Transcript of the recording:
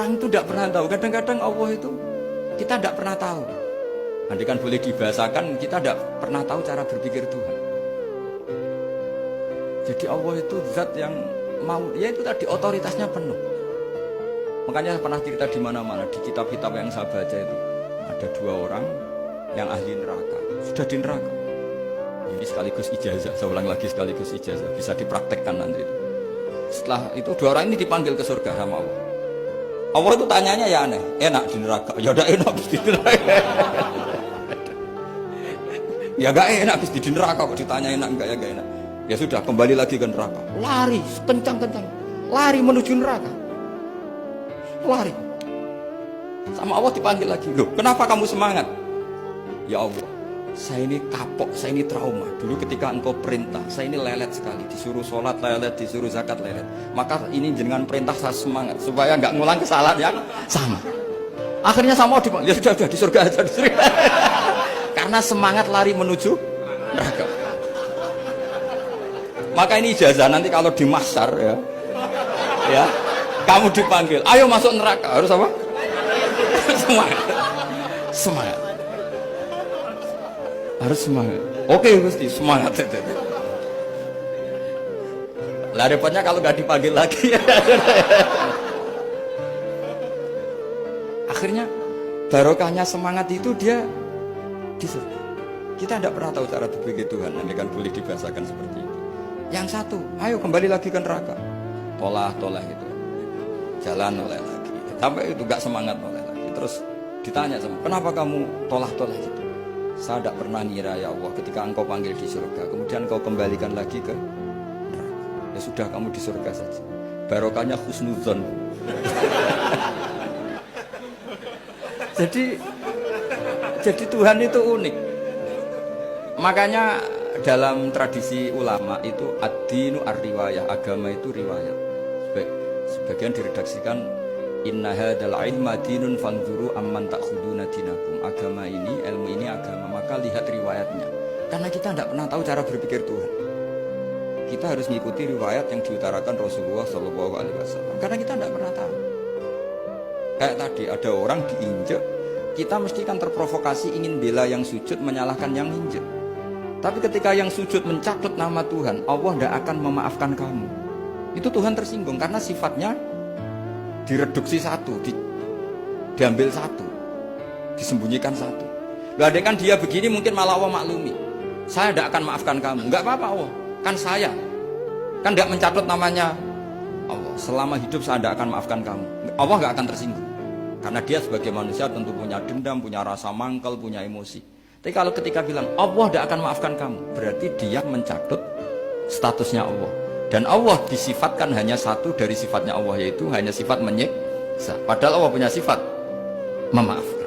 Orang itu tidak pernah tahu. Kadang-kadang Allah itu kita tidak pernah tahu. Andai kan boleh dibahasakan, kita tidak pernah tahu cara berpikir Tuhan. Jadi Allah itu zat yang mau, ya itu tadi otoritasnya penuh. Makanya pernah cerita di mana-mana di kitab-kitab yang saya baca itu ada 2 orang yang ahli neraka, sudah di neraka. Ini sekaligus ijazah, saya ulang lagi sekaligus ijazah, bisa dipraktekkan nanti. Setelah itu 2 orang ini dipanggil ke surga sama Allah. Allah itu tanyanya ya aneh, enak di neraka, ya udah enak di neraka. Ya gak enak di neraka kok ditanya enak enggak, ya gak enak. Ya sudah kembali lagi ke neraka, lari kencang-kencang, lari menuju neraka, lari. Sama Allah dipanggil lagi, loh kenapa kamu semangat? Ya Allah, saya ini kapok, saya ini trauma. Dulu ketika engkau perintah, saya ini lelet sekali. Disuruh sholat lelet, disuruh zakat lelet. Maka ini dengan perintah saya semangat supaya nggak ngulang kesalahan yang sama. Akhirnya sama Allah dipanggil, ya sudah di surga aja, di surga. Karena semangat lari menuju neraka. Maka ini ijazah nanti kalau di mahsyar ya, kamu dipanggil, ayo masuk neraka, harus apa? Semangat, semangat, harus semangat. Oke Gusti, semangat. Lah repotnya kalau nggak dipanggil lagi. Akhirnya barokahnya semangat itu dia di surga. Kita tidak pernah tahu cara berpikir Tuhan, nanti kan boleh dibahasakan seperti itu. Yang satu, ayo kembali lagi ke neraka, tolah itu, jalan oleh lagi, sampai itu gak semangat oleh lagi. Terus ditanya sama, kenapa kamu tolah gitu? Saya tidak pernah ngira ya Allah, ketika engkau panggil di surga, kemudian engkau kembalikan lagi ke neraka. Ya sudah kamu di surga saja. Barokahnya husnudzon. Jadi Tuhan itu unik. Makanya dalam tradisi ulama itu ad-dinu ar-riwayah, agama itu riwayat. Sebagian diredaksikan inna hadzal ilma dinun fanzuru amman ta'khuduna dinakum. Agama ini, ilmu ini agama, maka lihat riwayatnya. Karena kita tidak pernah tahu cara berpikir Tuhan. Kita harus mengikuti riwayat yang diutarakan Rasulullah SAW. Karena kita tidak pernah tahu. Kayak tadi ada orang diinjek, kita mesti kan terprovokasi ingin bela yang sujud menyalahkan yang injek. Tapi ketika yang sujud mencatut nama Tuhan, Allah tidak akan memaafkan kamu. Itu Tuhan tersinggung karena sifatnya direduksi satu, diambil satu, disembunyikan satu. Loh, ada kan dia begini mungkin malah Allah maklumi. Saya tidak akan maafkan kamu. Enggak apa-apa Allah, kan saya. Kan tidak mencatut namanya Allah. Selama hidup saya tidak akan maafkan kamu. Allah nggak akan tersinggung. Karena dia sebagai manusia tentu punya dendam, punya rasa mangkel, punya emosi. Tapi kalau ketika bilang Allah tidak akan maafkan kamu, berarti dia mencatut statusnya Allah. Dan Allah disifatkan hanya satu dari sifatnya Allah, yaitu hanya sifat menyiksa. Padahal Allah punya sifat memaafkan.